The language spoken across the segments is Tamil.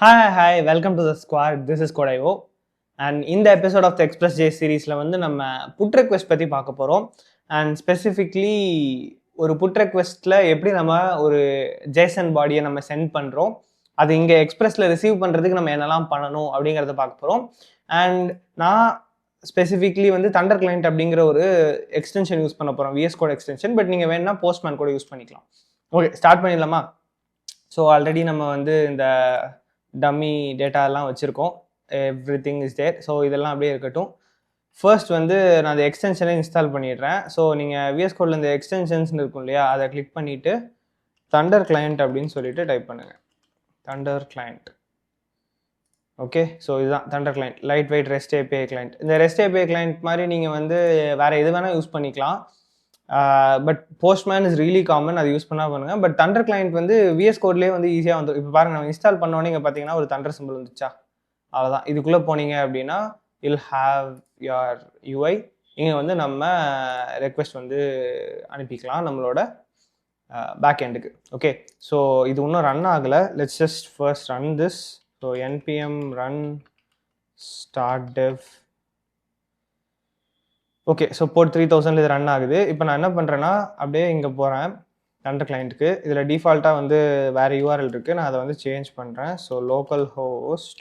Hi, welcome to the squad. This is Kodayo. And in the episode of the Express J series, நம்ம புட் ரெக்வெஸ்ட் பற்றி பார்க்க போகிறோம். அண்ட் ஸ்பெசிஃபிக்லி ஒரு புட் ரெக்வெஸ்ட்டில் எப்படி நம்ம ஒரு ஜேசன் பாடியை நம்ம சென்ட் பண்ணுறோம், அது இங்கே எக்ஸ்பிரஸில் ரிசீவ் பண்ணுறதுக்கு நம்ம என்னெல்லாம் பண்ணணும் அப்படிங்கிறத பார்க்க போகிறோம். அண்ட் நான் ஸ்பெசிஃபிக்லி தண்டர் கிளைண்ட் அப்படிங்கிற ஒரு எக்ஸ்டென்ஷன் யூஸ் பண்ண போகிறோம், VS Code எக்ஸ்டென்ஷன். பட் நீங்கள் வேணும்னா போஸ்ட்மேன் கூட யூஸ் பண்ணிக்கலாம். ஓகே, ஸ்டார்ட் பண்ணிடலாமா? ஸோ ஆல்ரெடி நம்ம இந்த டம்மி டேட்டாலாம் வச்சுருக்கோம். Everything is there. ஸோ இதெல்லாம் அப்படியே இருக்கட்டும். ஃபர்ஸ்ட் நான் அந்த எக்ஸ்டென்ஷனை இன்ஸ்டால் பண்ணிடுறேன். ஸோ நீங்கள் VS Codeல இந்த எக்ஸ்டென்ஷன்ஸ்னு இருக்கும் இல்லையா, அதை கிளிக் பண்ணிவிட்டு தண்டர் கிளைண்ட் அப்படின்னு சொல்லிட்டு டைப் பண்ணுங்கள். Thunder client. ஓகே, ஸோ இதுதான் Thunder client, light weight rest API client. இந்த ரெஸ்ட் API கிளைண்ட் மாதிரி நீங்கள் வேறு எது வேணால் யூஸ் பண்ணிக்கலாம். But postman is really common, அது யூஸ் பண்ணால் பண்ணுங்கள். பட் தண்டர் கிளைண்ட் VS Codeலேயே ஈஸியாக வந்துடும். இப்போ பாருங்கள், நம்ம இன்ஸ்டால் பண்ணோன்னே இங்கே பார்த்தீங்கன்னா ஒரு தண்டர் சிம்பிள் வந்துச்சா, அவ்வளோதான். இதுக்குள்ளே போனீங்க அப்படின்னா வில் ஹாவ் யுவர் UI. இங்கே நம்ம ரெக்வெஸ்ட் அனுப்பிக்கலாம் நம்மளோட பேக் எண்டுக்கு. ஓகே, ஸோ இது இன்னும் ரன் ஆகலை. Let's just first run this. So npm run start dev. Okay, so port 3000 இது ரன் ஆகுது. இப்போ நான் என்ன பண்ணுறேன்னா அப்படியே இங்கே போகிறேன் தண்டர் கிளைண்ட்டுக்கு. இதில் டிஃபால்ட்டாக வேறு URL இருக்குது, நான் அதை சேஞ்ச் பண்ணுறேன். ஸோ லோக்கல் ஹோஸ்ட்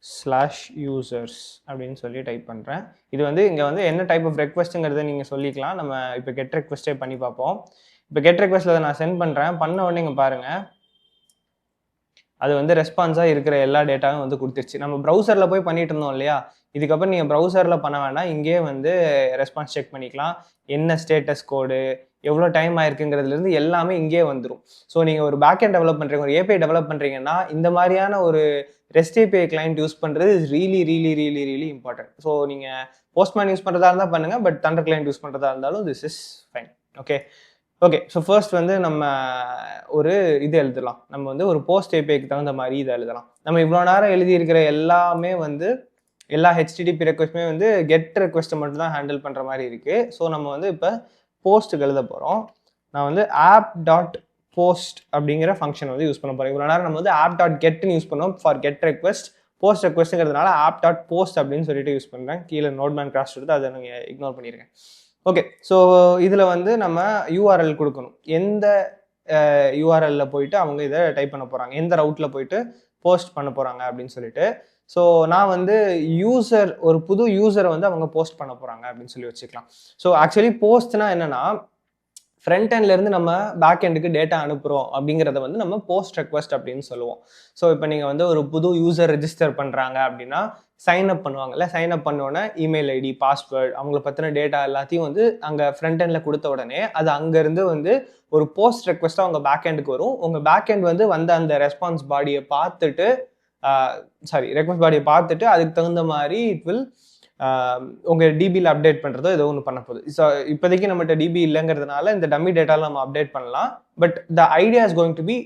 :/API/users அப்படின்னு சொல்லி டைப் பண்ணுறேன். இது இங்கே என்ன டைப் ஆஃப் ரெக்வெஸ்ட்டுங்கிறத நீங்கள் சொல்லிக்கலாம். நம்ம இப்போ கெட் ரெக்வெஸ்ட்டே பண்ணி பார்ப்போம். இப்போ கெட் ரெக்வெஸ்ட்டில் அதை நான் சென்ட் பண்ணுறேன். பண்ண உடனே இங்கே பாருங்கள், அது ரெஸ்பான்ஸாக இருக்கிற எல்லா டேட்டாவும் கொடுத்துருச்சு. நம்ம ப்ரௌசரில் போய் பண்ணிட்டு இருந்தோம் இல்லையா, இதுக்கப்புறம் நீங்கள் ப்ரௌசரில் பண்ண வேண்டாம், இங்கே ரெஸ்பான்ஸ் செக் பண்ணிக்கலாம். என்ன ஸ்டேட்டஸ் கோடு, எவ்வளோ டைம் ஆயிருக்குங்கிறதுலேருந்து எல்லாமே இங்கே வந்துடும். ஸோ நீங்கள் ஒரு பேக்எண்ட் டெவலப் பண்ணுறீங்க, ஒரு API டெவலப் பண்ணுறீங்கன்னா இந்த மாதிரியான ஒரு ரெஸ்ட் API கிளைண்ட் யூஸ் பண்ணுறது இஸ் ரியலி இம்பார்ட்டன்ட். ஸோ நீங்கள் போஸ்ட்மேன் யூஸ் பண்ணுறதா இருந்தால் பண்ணுங்கள், பட் தண்டர் கிளைண்ட் யூஸ் பண்ணுறதா இருந்தாலும் this is fine. Okay, so first நம்ம ஒரு இது எழுதலாம். நம்ம ஒரு போஸ்ட் APIக்கு தகுந்த மாதிரி இதை எழுதலாம். நம்ம இவ்வளோ நேரம் எழுதியிருக்கிற எல்லாமே எல்லா HTTP ரெக்வெஸ்ட்டுமே கெட் ரெக்வெஸ்ட்டை மட்டும் தான் ஹேண்டில் பண்ணுற மாதிரி இருக்குது. ஸோ நம்ம இப்போ போஸ்ட்டுக்கு எழுத போகிறோம். நான் app.post அப்படிங்கிற ஃபங்க்ஷன் யூஸ் பண்ண போகிறேன். இவ்வளோ நேரம் நம்ம app.getன்னு யூஸ் பண்ணோம் ஃபார் கெட் ரெக்வெஸ்ட். போஸ்ட் ரெக்வெஸ்ட்டுங்கிறதுனால app.post அப்படின்னு சொல்லிட்டு யூஸ் பண்ணுறேன். கீழே நோட்மேன் கிராஸ் எடுத்து அதை நீங்கள் இக்னோர் பண்ணியிருக்கேன். ஓகே, ஸோ இதில் நம்ம URL கொடுக்கணும். எந்த URLல போயிட்டு அவங்க இதை டைப் பண்ண போகிறாங்க, எந்த ரவுட்டில் போயிட்டு போஸ்ட் பண்ண போகிறாங்க அப்படின்னு சொல்லிட்டு. ஸோ நான் யூசர், ஒரு புது யூசரை அவங்க போஸ்ட் பண்ண போகிறாங்க அப்படின்னு சொல்லி வச்சுக்கலாம். ஸோ ஆக்சுவலி போஸ்ட்னா என்னென்னா, ஃப்ரண்ட் எண்ட்லேருந்து நம்ம பேக் எண்டுக்கு டேட்டா அனுப்புகிறோம் அப்படிங்கிறத நம்ம போஸ்ட் ரெக்வெஸ்ட் அப்படின்னு சொல்லுவோம். ஸோ இப்போ நீங்கள் ஒரு புது யூசர் ரெஜிஸ்டர் பண்ணுறாங்க அப்படின்னா சைன் அப் பண்ணுவாங்கல்ல, சைன் அப் பண்ணோன்னே இமெயில் ஐடி, பாஸ்வேர்டு, அவங்கள பற்றின டேட்டா எல்லாத்தையும் அங்கே ஃப்ரண்ட் எண்டில் கொடுத்த உடனே அது அங்கேருந்து ஒரு போஸ்ட் ரெக்வெஸ்ட்டாக உங்கள் பேக் எண்டுக்கு வரும். உங்கள் பேக் எண்ட் அந்த ரெஸ்பான்ஸ் பாடியை பார்த்துட்டு ரெக்வெஸ்ட் பாடியை பார்த்துட்டு அதுக்கு தகுந்த மாதிரி இட் வில் உங்கள் டிபியில் அப்டேட் பண்ணுறதோ ஏதோ ஒன்று பண்ண போகுது. ஸோ இப்போதைக்கு நம்மகிட்ட டிபி இல்லைங்கிறதுனால இந்த டம்மி டேட்டாவில் நம்ம அப்டேட் பண்ணலாம். But the idea is going to be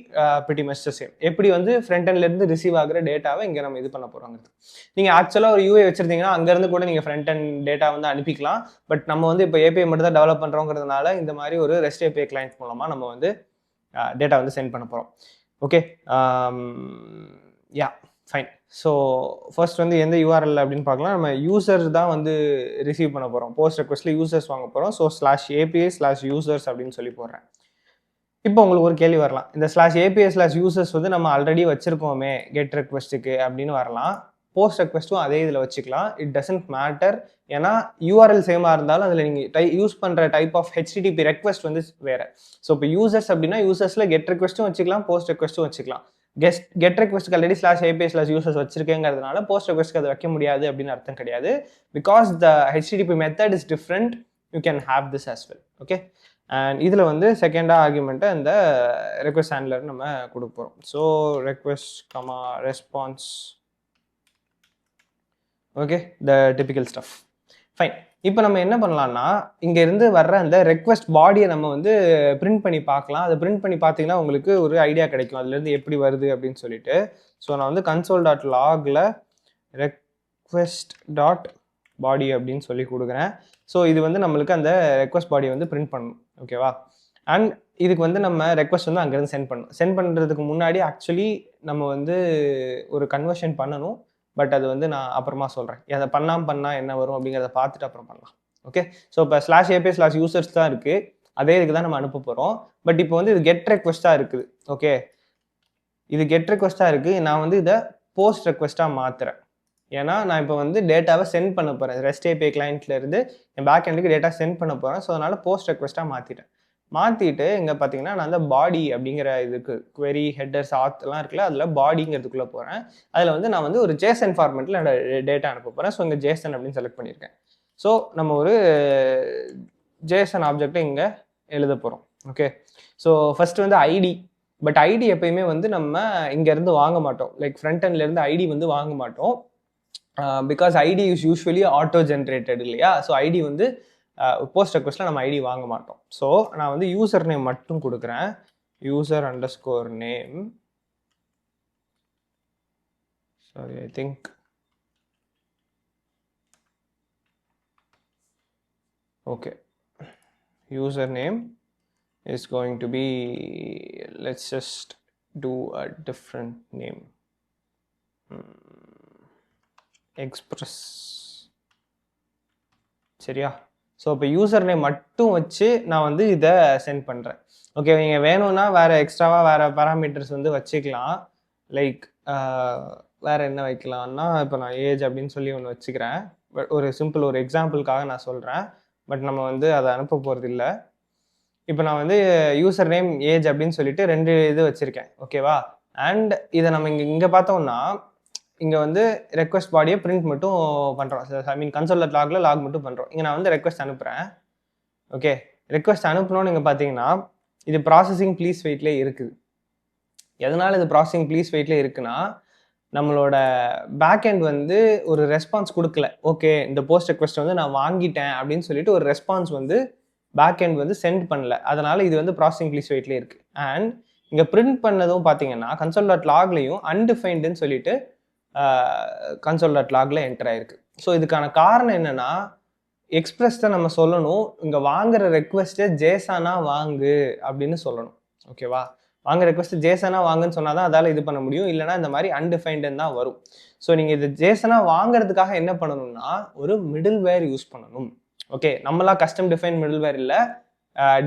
pretty much the same. எப்படி ஃப்ரண்ட் எண்ட்லேருந்து ரிசீவ் ஆகிற டேட்டாவை இங்கே நம்ம இது பண்ண போகிறோங்கிறது. நீங்கள் ஆக்சுவலாக ஒரு UI வச்சுருந்தீங்கன்னா அங்கேருந்து கூட நீங்கள் ஃப்ரண்ட் எண்ட் டேட்டா அனுப்பிக்கலாம். பட் நம்ம இப்போ API மட்டும் தான் டெவலப் பண்ணுறோங்கிறதுனால இந்த மாதிரி ஒரு ரெஸ்ட் API கிளைண்ட் மூலமாக நம்ம டேட்டா சென்ட் பண்ண போகிறோம். Okay, yeah fine. So first எந்த URL அப்படின்னு பார்க்கலாம். நம்ம யூசர் தான் ரிசீவ் பண்ண போகிறோம். போஸ்ட் ரெக்வெஸ்ட்டில் யூசர்ஸ் வாங்க போகிறோம். ஸோ /API/users அப்படின்னு சொல்லி போடுறேன். இப்போ உங்களுக்கு ஒரு கேள்வி வரலாம், இந்த /API/users நம்ம ஆல்ரெடி வச்சுருக்கோமே கெட் ரெக்வெஸ்ட்டுக்கு அப்படின்னு வரலாம். போஸ்ட் ரெக்வெஸ்ட்டும் அதே இதில் வச்சுக்கலாம். It doesn't matter. ஏன்னா URL சேமாக இருந்தாலும் அதில் நீங்கள் யூஸ் பண்ணுற டைப் ஆஃப் HTTP ரெக்வெஸ்ட் வேறு. ஸோ இப்போ யூசர்ஸ் அப்படின்னா யூசர்ஸில் கெட் ரெக்வெஸ்ட்டும் வச்சுக்கலாம், போஸ்ட் ரெக்வெஸ்ட்டும் வச்சுக்கலாம். கெட் ரெக்வெஸ்ட்டுக்கு ஆல்ரெடி /API/users வச்சிருக்கேங்கிறதுனால போஸ்ட் ரெக்வெஸ்ட்க்கு அதை வைக்க முடியாது அப்படின்னு அர்த்தம் கிடையாது. Because the HTTP method is different, you can have this as well. Okay, and இதில் செகண்டாக ஆர்குமெண்ட்டை இந்த ரெக்வெஸ்ட் ஹேண்ட்லர் நம்ம கொடுக்க போகிறோம். So request response. ஓகே, த டிபிக்கல் ஸ்டஃப். ஃபைன். இப்போ நம்ம என்ன பண்ணலாம்னா, இங்கேருந்து வர்ற அந்த ரெக்வெஸ்ட் பாடியை நம்ம பிரிண்ட் பண்ணி பார்க்கலாம். அதை பிரிண்ட் பண்ணி பார்த்தீங்கன்னா உங்களுக்கு ஒரு ஐடியா கிடைக்கும் அதுலேருந்து எப்படி வருது அப்படின்னு சொல்லிட்டு. ஸோ நான் console.logல request.body அப்படின்னு சொல்லி கொடுக்குறேன். ஸோ இது நம்மளுக்கு அந்த ரெக்வெஸ்ட் பாடியை பிரிண்ட் பண்ணணும். ஓகேவா? அண்ட் இதுக்கு வந்து நம்ம ரெக்வஸ்ட் வந்து அங்கேருந்து சென்ட் பண்ணணும். சென்ட் பண்ணுறதுக்கு முன்னாடி ஆக்சுவலி நம்ம வந்து ஒரு கன்வர்ஷன் பண்ணணும். பட் அது வந்து நான் அப்புறமா சொல்கிறேன். அதை பண்ணால் என்ன வரும் அப்படிங்கிறத பார்த்துட்டு அப்புறம் பண்ணலாம். ஓகே, ஸோ இப்போ /API/users தான் இருக்குது. அதே இதுக்கு தான் நம்ம அனுப்ப போகிறோம். பட் இப்போ வந்து இது கெட் ரெக்வஸ்ட்டாக இருக்குது. ஓகே, இது கெட் ரெக்வஸ்ட்டாக இருக்குது. நான் வந்து இதை போஸ்ட் ரெக்வஸ்ட்டாக மாற்றுறேன். ஏன்னா நான் இப்போ வந்து டேட்டாவை சென்ட் பண்ண போகிறேன். REST API கிளைண்ட்லேருந்து என் பேக் எண்டுக்கு டேட்டா சென்ட் பண்ண போகிறேன். ஸோ அதனால் போஸ்ட் ரெக்வஸ்ட்டாக மாற்றிட்டேன். மாற்றிட்டு இங்கே பார்த்தீங்கன்னா நான் அந்த பாடி அப்படிங்கிற இதுக்கு query ஹெட்டர்ஸ் ஆத்லாம் இருக்குல்ல, அதில் பாடிங்கிறதுக்குள்ளே போகிறேன். அதில் வந்து நான் வந்து ஒரு JSON ஃபார்மெட்டில் டேட்டா அனுப்ப போகிறேன். ஸோ இங்கே JSON அப்படின்னு செலக்ட் பண்ணியிருக்கேன். ஸோ நம்ம ஒரு JSON ஆப்ஜெக்டை இங்கே எழுத போகிறோம். ஓகே, ஸோ ஃபஸ்ட்டு வந்து ஐடி. பட் ஐடி எப்பயுமே வந்து நம்ம இங்கேருந்து வாங்க மாட்டோம். லைக் ஃப்ரண்ட் எண்ட்லேருந்து ஐடி வந்து வாங்க மாட்டோம். Because ID is usually auto generated இல்லையா. ஸோ ஐடி வந்து போஸ்ட் ரெக்வஸ்ட்டில் நம்ம ஐடி வாங்க மாட்டோம். ஸோ நான் வந்து யூசர் நேம் மட்டும் கொடுக்குறேன். user_name. Sorry, I think okay, username is going to be, let's just do a different name, express. சரியா? ஸோ இப்போ யூசர் நேம் மட்டும் வச்சு நான் வந்து இதை சென்ட் பண்ணுறேன். ஓகே, நீங்கள் வேணும்னா வேறு எக்ஸ்ட்ராவாக வேறு பேராமீட்டர்ஸ் வந்து வச்சுக்கலாம். லைக் வேறு என்ன வைக்கலாம்னா, இப்போ நான் ஏஜ் அப்படின்னு சொல்லி ஒன்று வச்சுக்கிறேன். பட் ஒரு சிம்பிள் ஒரு எக்ஸாம்பிளுக்காக நான் சொல்கிறேன். பட் நம்ம வந்து அதை அனுப்ப போகிறது இல்லை. இப்போ நான் வந்து யூசர் நேம் ஏஜ் அப்படின்னு சொல்லிட்டு 2 இது வச்சுருக்கேன். ஓகேவா? அண்ட் இதை நம்ம இங்கே பார்த்தோம்னா இங்கே வந்து ரெக்வஸ்ட் பாடியை பிரிண்ட் மட்டும் பண்ணுறோம். ஐ மீன் console.logல லாக் மட்டும் பண்ணுறோம். இங்கே நான் வந்து ரெக்வஸ்ட் அனுப்புகிறேன். ஓகே, ரெக்வஸ்ட் அனுப்பணும்னு இங்கே பார்த்தீங்கன்னா இது ப்ராசஸிங் ப்ளீஸ் வெயிட்லேயே இருக்குது. எதனால் இது ப்ராசஸிங் ப்ளீஸ் வெயிட்லேயே இருக்குன்னா, நம்மளோட பேக் எண்ட் வந்து ஒரு ரெஸ்பான்ஸ் கொடுக்கல. ஓகே, இந்த போஸ்ட் ரெக்வஸ்ட் வந்து நான் வாங்கிட்டேன் அப்படின்னு சொல்லிட்டு ஒரு ரெஸ்பான்ஸ் வந்து பேக் எண்ட் வந்து சென்ட் பண்ணல. அதனால இது வந்து ப்ராசஸிங் ப்ளீஸ் வெயிட்லேயே இருக்குது. அண்ட் இங்கே பிரிண்ட் பண்ணதும் பார்த்தீங்கன்னா console.logலையும் அன்டிஃபைன்டுன்னு சொல்லிட்டு console.logல என்டர் ஆயிருக்கு. ஸோ இதுக்கான காரணம் என்னன்னா, எக்ஸ்பிரஸ் தான் நம்ம சொல்லணும், இங்கே வாங்குற ரெக்வஸ்ட்டை ஜேசனா வாங்கு அப்படின்னு சொல்லணும். ஓகேவா? வாங்குற ரெக்வஸ்ட் ஜேசனா வாங்குன்னு சொன்னால் தான் அதால் இது பண்ண முடியும். இல்லைனா இந்த மாதிரி அன்டிஃபைன்டுன்னு தான் வரும். ஸோ நீங்கள் இது ஜேசனா வாங்குறதுக்காக என்ன பண்ணணும்னா, ஒரு மிடில் வேர் யூஸ் பண்ணணும். ஓகே, நம்மளாம் கஸ்டம் டிஃபைன் மிடில் வேர் இல்லை,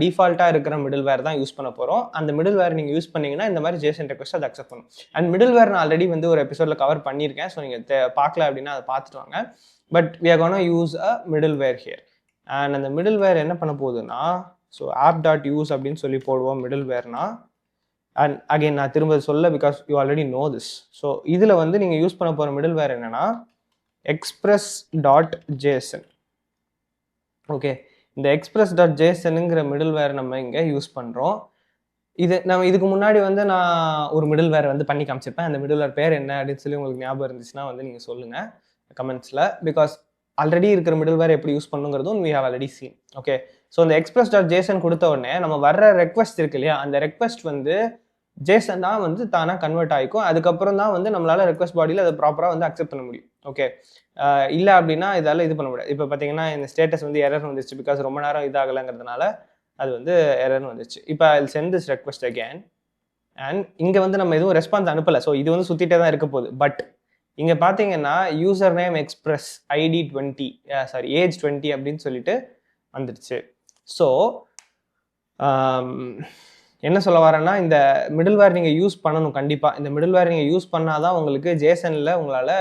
டிஃபால்ட்டாக இருக்கிற மிடில் வேர் தான் யூஸ் பண்ண போகிறோம். அந்த மிடில் வேர் நீங்கள் யூஸ் பண்ணிங்கன்னா இந்த மாதிரி ஜேசன் ரெக்வஸ்ட் அதை அக்செப்ட் பண்ணும். அண்ட் மிடில் வேர் நான் ஆல்ரெடி வந்து ஒரு எபிசோடில் கவர் பண்ணியிருக்கேன். ஸோ நீங்கள் பார்க்கல அப்படின்னா அதை பார்த்துட்டு வாங்க. But we are gonna use a middleware here. And அந்த மிடில் வேர் என்ன பண்ண போகுதுன்னா, ஸோ app.use அப்படின்னு சொல்லி போடுவோம் மிடில் வேர்னா. அண்ட் அகைன் நான் திரும்ப சொல்ல, because you already know this. So இதில் வந்து நீங்கள் யூஸ் பண்ண போகிற மிடில் வேர் என்னன்னா express.json. ஓகே, இந்த express.jsonங்கிற மிடில் வேர் நம்ம இங்கே யூஸ் பண்ணுறோம். நம்ம இதுக்கு முன்னாடி வந்து நான் ஒரு மிடில் வேர் வந்து பண்ணி காமிச்சிருப்பேன். அந்த மிடில் வேர் பேர் என்ன அப்படின்னு சொல்லி உங்களுக்கு ஞாபகம் இருந்துச்சுன்னா வந்து நீங்கள் சொல்லுங்கள் கமெண்ட்ஸில். பிகாஸ் ஆல்ரெடி இருக்கிற மிடில் வேர் எப்படி யூஸ் பண்ணுங்கிறதும் we have already seen. Okay, so இந்த express.json கொடுத்த உடனே நம்ம வர்ற ரெக்வஸ்ட் இருக்கு இல்லையா, அந்த ரெக்வஸ்ட் வந்து ஜேசன் தான் வந்து தானாக கன்வெர்ட் ஆகிக்கும். அதுக்கப்புறம் தான் வந்து நம்மளால் ரெக்வஸ்ட் பாடியில் அதை ப்ராப்பராக வந்து அக்செப்ட் பண்ண முடியும். ஓகே, இல்லை அப்படின்னா இதால் இது பண்ண முடியாது. இப்போ பார்த்தீங்கன்னா இந்த ஸ்டேட்டஸ் வந்து எரர் வந்துச்சு, பிகாஸ் ரொம்ப நேரம் இதாகலைங்கிறதுனால அது வந்து எரர்னு வந்துச்சு. இப்போ I will send this request again. And இங்கே வந்து நம்ம எதுவும் ரெஸ்பான்ஸ் அனுப்பலை. ஸோ இது வந்து சுற்றிட்டே தான் இருக்க போகுது. பட் இங்கே பார்த்தீங்கன்னா user name express ID 20 age 20 அப்படின்னு சொல்லிட்டு வந்துடுச்சு. ஸோ என்ன சொல்ல வரேன்னா, இந்த மிடில் வேர் நீங்கள் யூஸ் பண்ணணும் கண்டிப்பாக. இந்த மிடில் வேர் நீங்கள் யூஸ் பண்ணால் தான் உங்களுக்கு ஜேசனில் உங்களால்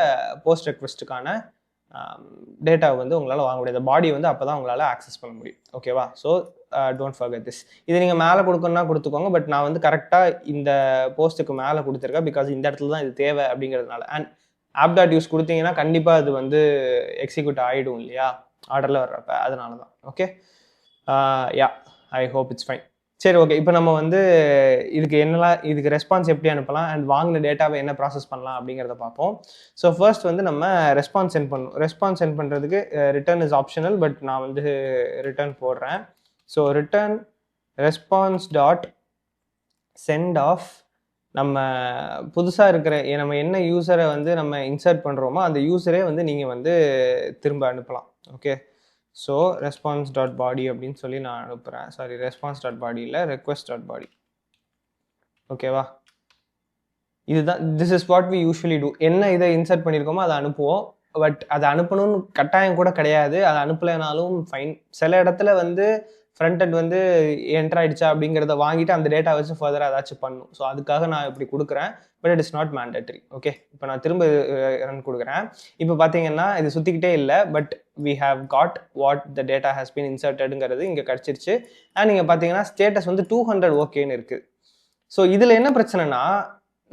போஸ்ட் ரெக்வஸ்ட்டுக்கான டேட்டா வந்து உங்களால் வாங்க முடியாது. பாடி வந்து அப்போ தான் உங்களால் ஆக்சஸ் பண்ண முடியும். ஓகேவா? So don't forget this. இது நீங்கள் மேலே கொடுக்கணும்னா கொடுத்துக்கோங்க. பட் நான் வந்து கரெக்டாக இந்த போஸ்ட்டுக்கு மேலே கொடுத்துருக்கேன், பிகாஸ் இந்த இடத்துல தான் இது தேவை அப்படிங்கிறதுனால. அண்ட் app.use கொடுத்தீங்கன்னா கண்டிப்பாக அது வந்து எக்ஸிக்யூட் ஆகிடும் இல்லையா ஆர்டரில் வர்றப்ப, அதனால தான். Okay, yeah, I hope it's fine. சரி, ஓகே, இப்போ நம்ம வந்து இதுக்கு ரெஸ்பான்ஸ் எப்படி அனுப்பலாம் அண்ட் வாங்கின டேட்டாவை என்ன ப்ராசஸ் பண்ணலாம் அப்படிங்கிறத பார்ப்போம். ஸோ ஃபர்ஸ்ட் வந்து நம்ம ரெஸ்பான்ஸ் சென்ட் பண்ணணும். ரெஸ்பான்ஸ் சென்ட் பண்ணுறதுக்கு ரிட்டர்ன் இஸ் ஆப்ஷனல், பட் நான் வந்து ரிட்டர்ன் போடுறேன். ஸோ ரிட்டர்ன் response.send ஆஃப் நம்ம புதுசாக இருக்கிற நம்ம என்ன யூஸரை வந்து நம்ம இன்சர்ட் பண்ணுறோமோ அந்த யூஸரே வந்து நீங்கள் வந்து திரும்ப அனுப்பலாம். ஓகே, ஸோ ரெஸ்பான்ஸ் டாட் பாடி அப்படின்னு சொல்லி நான் அனுப்புகிறேன். சாரி, ரெஸ்பான்ஸ் டாட் பாடி இல்லை, ரெக்வெஸ்ட் டாட் பாடி. ஓகேவா? இதுதான், this is what we usually do. என்ன இதை இன்சர்ட் பண்ணியிருக்கோமோ அதை அனுப்புவோம். பட் அதை அனுப்பணும்னு கட்டாயம் கூட கிடையாது. அதை அனுப்பலைனாலும் ஃபைன். சில இடத்துல வந்து ஃப்ரண்ட் எண்ட் வந்து என்டர் ஆயிடுச்சா அப்படிங்கிறத வாங்கிட்டு அந்த டேட்டா வச்சு ஃபர்தராக ஏதாச்சும் பண்ணும். ஸோ அதுக்காக நான் இப்படி கொடுக்குறேன். But it is not mandatory. Okay, இப்போ நான் திரும்ப ரன் கொடுக்குறேன். இப்போ பார்த்தீங்கன்னா இது சுற்றிக்கிட்டே இல்லை. But we have got what the data has been இன்சர்ட்டடுங்கிறது இங்கே கிடச்சிருச்சு. அண்ட் நீங்கள் பார்த்தீங்கன்னா ஸ்டேட்டஸ் வந்து 200 ஓகேன்னு இருக்குது. ஸோ இதில் என்ன பிரச்சனைனா,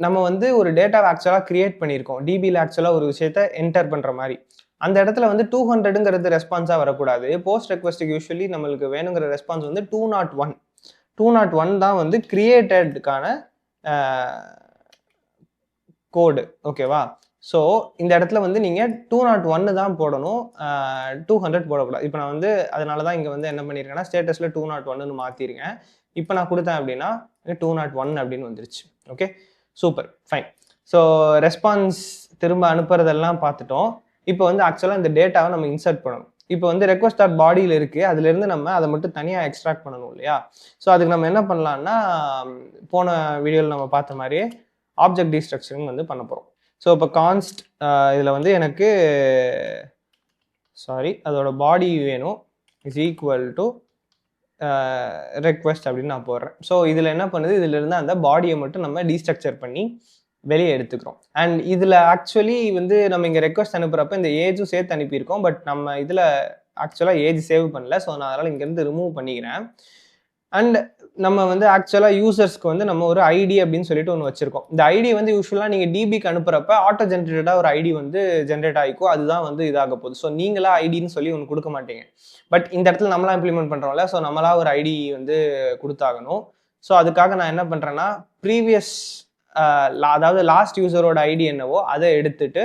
நம்ம வந்து ஒரு டேட்டாவை ஆக்சுவலாக கிரியேட் பண்ணியிருக்கோம். டிபியில் ஆக்சுவலாக ஒரு விஷயத்த என்டர் பண்ணுற மாதிரி. அந்த இடத்துல வந்து 200ங்கிறது ரெஸ்பான்ஸாக வரக்கூடாது. போஸ்ட் ரெக்வஸ்ட்டுக்கு யூஸ்வலி நம்மளுக்கு வேணுங்கிற ரெஸ்பான்ஸ் வந்து 201. 201 தான் வந்து கிரியேட்டடுக்கான கோடு. ஓகேவா? ஸோ இந்த இடத்துல வந்து நீங்கள் 201 தான் போடணும், 200 போடக்கூடாது. இப்போ நான் வந்து அதனால தான் இங்கே வந்து என்ன பண்ணியிருக்கேன்னா ஸ்டேட்டஸில் 201ன்னு மாற்றிருக்கேன். இப்போ நான் கொடுத்தேன் அப்படின்னா 201 அப்படின்னு வந்துருச்சு. Okay, super, fine. So response திரும்ப அனுப்புறதெல்லாம் பார்த்துட்டோம். இப்போ வந்து ஆக்சுவலாக இந்த டேட்டாவை நம்ம இன்சர்ட் பண்ணணும். இப்போ வந்து ரெக்வஸ்ட் டாட் பாடியில் இருக்குது, அதுலேருந்து நம்ம அதை மட்டும் தனியாக எக்ஸ்ட்ராக்ட் பண்ணணும் இல்லையா? ஸோ அதுக்கு நம்ம என்ன பண்ணலான்னா, போன வீடியோவில் நம்ம பார்த்த மாதிரியே ஆப்ஜெக்ட் டீஸ்ட்ரக்சரிங் வந்து பண்ண போகிறோம். ஸோ இப்போ கான்ஸ்ட் இதில் வந்து எனக்கு அதோட பாடி வேணும், இஸ் ஈக்குவல் டு ரெக்வெஸ்ட் அப்படின்னு நான் போடுறேன். ஸோ இதில் என்ன பண்ணுது, இதிலிருந்து அந்த பாடியை மட்டும் நம்ம டீஸ்ட்ரக்சர் பண்ணி வெளியே எடுத்துக்கிறோம். அண்ட் இதில் ஆக்சுவலி வந்து நம்ம இங்கே ரெக்வெஸ்ட் அனுப்புகிறப்ப இந்த ஏஜும் சேர்த்து அனுப்பியிருக்கோம். பட் நம்ம இதில் ஆக்சுவலாக ஏஜ் சேவ் பண்ணல. ஸோ நான் அதனால் இங்கேருந்து ரிமூவ் பண்ணிக்கிறேன். அண்ட் நம்ம வந்து ஆக்சுவலாக யூசர்ஸ்க்கு வந்து நம்ம ஒரு ஐடி அப்படின்னு சொல்லிட்டு ஒன்று வச்சிருக்கோம். இந்த ஐடி வந்து யூஸ்வலாக நீங்கள் டிபிக்கு அனுப்புறப்ப ஆட்டோ ஜென்ரேட்டடாக ஒரு ஐடி வந்து ஜென்ரேட் ஆகிக்கும். அதுதான் வந்து இதாக போகுது. ஸோ நீங்களா ஐடின்னு சொல்லி ஒன்று கொடுக்க மாட்டீங்க. பட் இந்த இடத்துல நம்மளா இம்ப்ளிமெண்ட் பண்ணுறோம்ல, ஸோ நம்மளா ஒரு ஐடி வந்து கொடுத்தாகணும். ஸோ அதுக்காக நான் என்ன பண்ணுறேன்னா, ப்ரீவியஸ் அதாவது லாஸ்ட் யூசரோட ஐடி என்னவோ அதை எடுத்துட்டு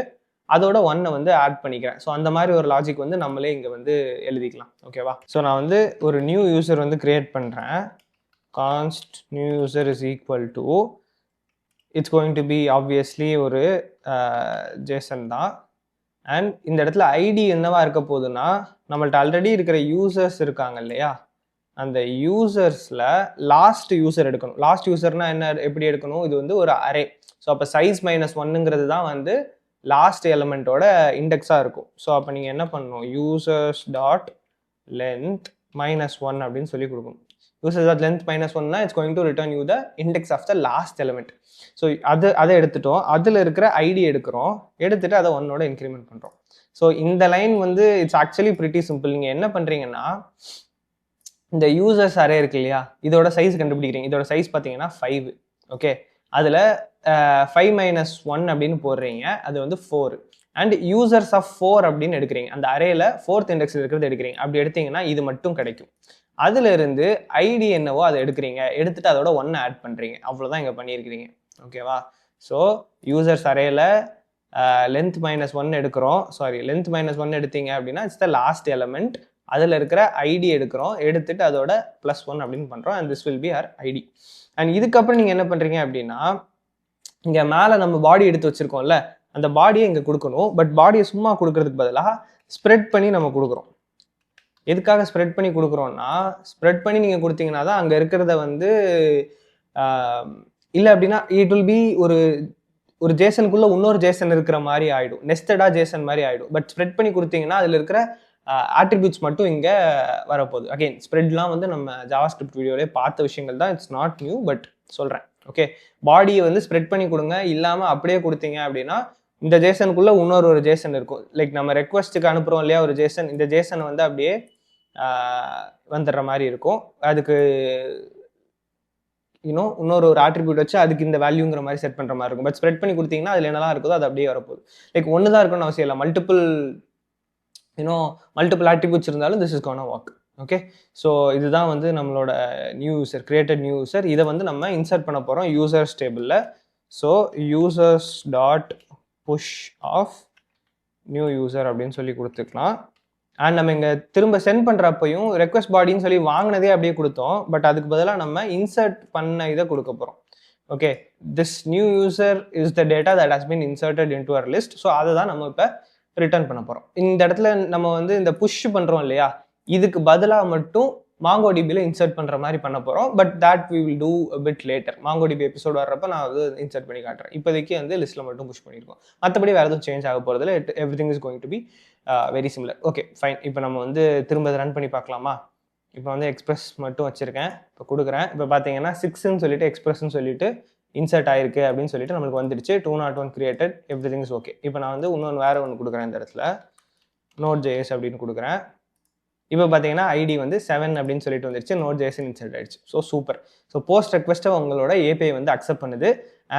அதோட 1 வந்து ஆட் பண்ணிக்கிறேன். ஸோ அந்த மாதிரி ஒரு லாஜிக் வந்து நம்மளே இங்கே வந்து எழுதிக்கலாம். ஓகேவா? ஸோ நான் வந்து ஒரு நியூ யூசர் வந்து கிரியேட் பண்ணுறேன். Const new user is equal to, it's going to be obviously ஒரு ஜேசன் தான். அண்ட் இந்த இடத்துல ஐடி என்னவா இருக்க போகுதுன்னா, நம்மள்ட்ட ஆல்ரெடி இருக்கிற யூசர்ஸ் இருக்காங்க இல்லையா, அந்த யூசர்ஸில் லாஸ்ட் யூசர் எடுக்கணும். லாஸ்ட் யூசர்னா என்ன, எப்படி எடுக்கணும், இது வந்து ஒரு அரே. ஸோ அப்போ சைஸ் -1ங்கிறது தான் வந்து லாஸ்ட் எலிமெண்ட்டோட இண்டெக்ஸாக இருக்கும். ஸோ அப்போ நீங்கள் என்ன பண்ணணும், யூசர்ஸ் டாட் லென்த் -1 அப்படின்னு சொல்லி கொடுக்கணும். யூசர்ஸ் டாட் லென்த் -1னா it's going to return you the index of the last element. So அதை எடுத்துட்டோம். அதில் இருக்கிற ஐடி எடுக்கிறோம், எடுத்துட்டு அதை 1ஓட இன்க்ரிமெண்ட் பண்ணுறோம். ஸோ இந்த லைன் வந்து இட்ஸ் ஆக்சுவலி பிரிட்டி சிம்பிள். நீங்கள் என்ன பண்ணுறீங்கன்னா, இந்த யூசர்ஸ் அரே இருக்கு இல்லையா, இதோட சைஸ் கண்டுபிடிக்கிறீங்க. இதோட சைஸ் பார்த்தீங்கன்னா 5. ஓகே, அதில் 5 - 1 அப்படின்னு போடுறீங்க, அது வந்து 4. அண்ட் யூசர்ஸ் ஆஃப் 4 அப்படின்னு எடுக்கிறீங்க. அந்த அரேல 4th இண்டெக்ஸில் இருக்கிறது எடுக்கிறீங்க. அப்படி எடுத்தீங்கன்னா இது மட்டும் கிடைக்கும். அதுல இருந்து ஐடி என்னவோ அதை எடுக்கிறீங்க, எடுத்துட்டு அதோட 1 ஆட் பண்ணுறீங்க. அவ்வளோதான் இங்கே பண்ணியிருக்கிறீங்க. ஓகேவா? ஸோ யூசர்ஸ் அரேல லென்த் -1 எடுக்கிறோம். லென்த் -1 எடுத்தீங்க அப்படின்னா இட்ஸ் த லாஸ்ட் எலிமெண்ட். அதில் இருக்கிற ஐடி எடுக்கிறோம், எடுத்துட்டு அதோட +1 அப்படின்னு பண்ணுறோம். And this will be our ID. And இதுக்கப்புறம் நீங்கள் என்ன பண்ணுறீங்க அப்படின்னா, இங்கே மேலே நம்ம பாடி எடுத்து வச்சுருக்கோம்ல, அந்த பாடியை இங்கே கொடுக்கணும். பட் பாடியை சும்மா கொடுக்கறதுக்கு பதிலாக ஸ்ப்ரெட் பண்ணி நம்ம கொடுக்குறோம். எதுக்காக ஸ்ப்ரெட் பண்ணி கொடுக்குறோன்னா, ஸ்ப்ரெட் பண்ணி நீங்கள் கொடுத்தீங்கன்னா தான் அங்கே இருக்கிறத வந்து இல்லை அப்படின்னா இட் வில் பி ஒரு ஜேசனுக்குள்ளே இன்னொரு ஜேசன் இருக்கிற மாதிரி ஆகிடும், நெஸ்டடாக ஜேசன் மாதிரி ஆகிடும். பட் ஸ்ப்ரெட் பண்ணி கொடுத்தீங்கன்னா அதில் இருக்கிற ஆட்ரிபியூட்ஸ் மட்டும் இங்கே வரப்போகுது. அகெயின் ஸ்ப்ரெட்லாம் வந்து நம்ம ஜாவாஸ்கிரிப்ட் வீடியோலே பார்த்த விஷயங்கள் தான், இட்ஸ் நாட் நியூ, பட் சொல்கிறேன். ஓகே, பாடியை வந்து ஸ்ப்ரெட் பண்ணி கொடுங்க. இல்லாமல் அப்படியே கொடுத்தீங்க அப்படின்னா இந்த ஜேசனுக்குள்ளே இன்னொரு ஜேசன் இருக்கும். லைக் நம்ம ரெக்வஸ்ட்டுக்கு அனுப்புகிறோம் இல்லையா ஒரு ஜேசன், இந்த ஜேசன் வந்து அப்படியே வந்துடுற மாதிரி இருக்கும். அதுக்கு இன்னொரு ஆட்ரிபியூட் வச்சு அதுக்கு இந்த வேல்யூங்கிற மாதிரி செட் பண்ணுற மாதிரி இருக்கும். பட் ஸ்ப்ரெட் பண்ணி கொடுத்தீங்கன்னா அதில் என்னெல்லாம் இருக்குதோ அது அப்படியே வரப்போகுது. லைக் ஒன்று தான் இருக்கணும்னு அவசியம் இல்லை, மல்டிபிள் ஆட்ரிபியூட்ஸ் இருந்தாலும் this is gonna work. Okay, so இதுதான் வந்து நம்மளோட new user, created new user. இதை வந்து நம்ம இன்சர்ட் பண்ண போகிறோம் யூசர்ஸ் டேபிளில். So users dot push of new user அப்படின்னு சொல்லி கொடுத்துக்கலாம். அண்ட் நம்ம இங்கே திரும்ப சென்ட் பண்ணுறப்பையும் ரெக்வஸ்ட் பாடின்னு சொல்லி வாங்கினதே அப்படியே கொடுத்தோம். பட் அதுக்கு பதிலாக நம்ம இன்சர்ட் பண்ண இதை கொடுக்க போகிறோம். Okay, this new user is the data that has been inserted into our list. So அதை தான் நம்ம இப்போ ரிட்டர்ன் பண்ண போகிறோம். இந்த இடத்துல நம்ம வந்து இந்த புஷ் பண்ணுறோம் இல்லையா, இதுக்கு பதிலாக மட்டும் மாங்கோடிபியில் இன்சர்ட் பண்ணுற மாதிரி பண்ண போகிறோம். But that we will do a bit later. MongoDB episode வர்றப்ப நான் வந்து இன்சர்ட் பண்ணி காட்டுறேன். இப்போதைக்கு வந்து லிஸ்ட்டில் மட்டும் புஷ் பண்ணியிருக்கோம். மற்றபடி வேறு எதுவும் சேஞ்ச் ஆக போகிறதுல everything is going to be very similar. Okay fine. இப்போ நம்ம வந்து திரும்ப ரன் பண்ணி பார்க்கலாமா? இப்போ வந்து எக்ஸ்பிரஸ் மட்டும் வச்சுருக்கேன். இப்போ கொடுக்குறேன். இப்போ பார்த்தீங்கன்னா 6ன்னு சொல்லிட்டு எக்ஸ்பிரஸ்ன்னு சொல்லிட்டு இன்சர்ட் ஆயிருக்கு அப்படின்னு சொல்லிட்டு நம்மளுக்கு வந்துடுச்சு. 201 கிரியேட்டட், எவ்ரிதிங் இஸ் ஓகே. இப்போ நான் வந்து இன்னொன்று வேறு ஒன்று கொடுக்குறேன். இந்த இடத்துல Node.js அப்படின்னு கொடுக்குறேன். இப்போ பார்த்தீங்கன்னா ஐடி வந்து 7 அப்படின்னு சொல்லிட்டு வந்துருச்சு. Node.js இன்சர்ட் ஆயிடுச்சு. So super. ஸோ போஸ்ட் ரெக்வஸ்ட்டை உங்களோட ஏபிஐ வந்து அக்செப்ட் பண்ணுது.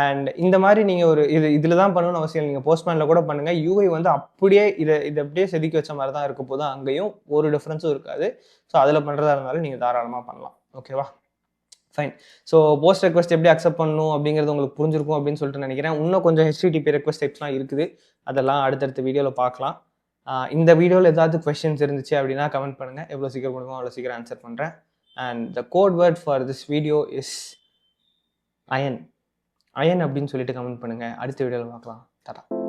அண்ட் இந்த மாதிரி நீங்கள் ஒரு இதில் தான் பண்ணணும்னு அவசியம். நீங்கள் போஸ்ட்மேனில் கூட பண்ணுங்கள். யூஐ வந்து அப்படியே இதை அப்படியே செதுக்கி வச்ச மாதிரி தான் இருக்க போது. அங்கேயும் ஒரு டிஃப்ரென்ஸும் இருக்காது. ஸோ அதில் பண்ணுறதா இருந்தாலும் நீங்கள் தாராளமாக பண்ணலாம். ஓகேவா? ஃபைன். ஸோ போஸ்ட் ரெக்வஸ்ட் எப்படி அக்செப்ட் பண்ணணும் அப்படிங்கிறது உங்களுக்கு புரிஞ்சிருக்கும் அப்படின்னு சொல்லிட்டு நினைக்கிறேன். இன்னும் கொஞ்சம் HTTP ரெக்வஸ்ட் டைப்ஸ்லாம் இருக்குது. அதெல்லாம் அடுத்தடுத்த வீடியோவில் பார்க்கலாம். இந்த வீடியோவில் ஏதாவது கொஸ்டின்ஸ் இருந்துச்சு அப்படின்னா கமெண்ட் பண்ணுங்கள். எவ்வளோ சீக்கிரம் பண்ணுவோம் அவ்வளோ சீக்கிரம் ஆன்சர் பண்ணுறேன். And the code word for this video is Ayan அப்படின்னு சொல்லிட்டு கமெண்ட் பண்ணுங்கள். அடுத்த வீடியோவில் பார்க்கலாம். டாடா.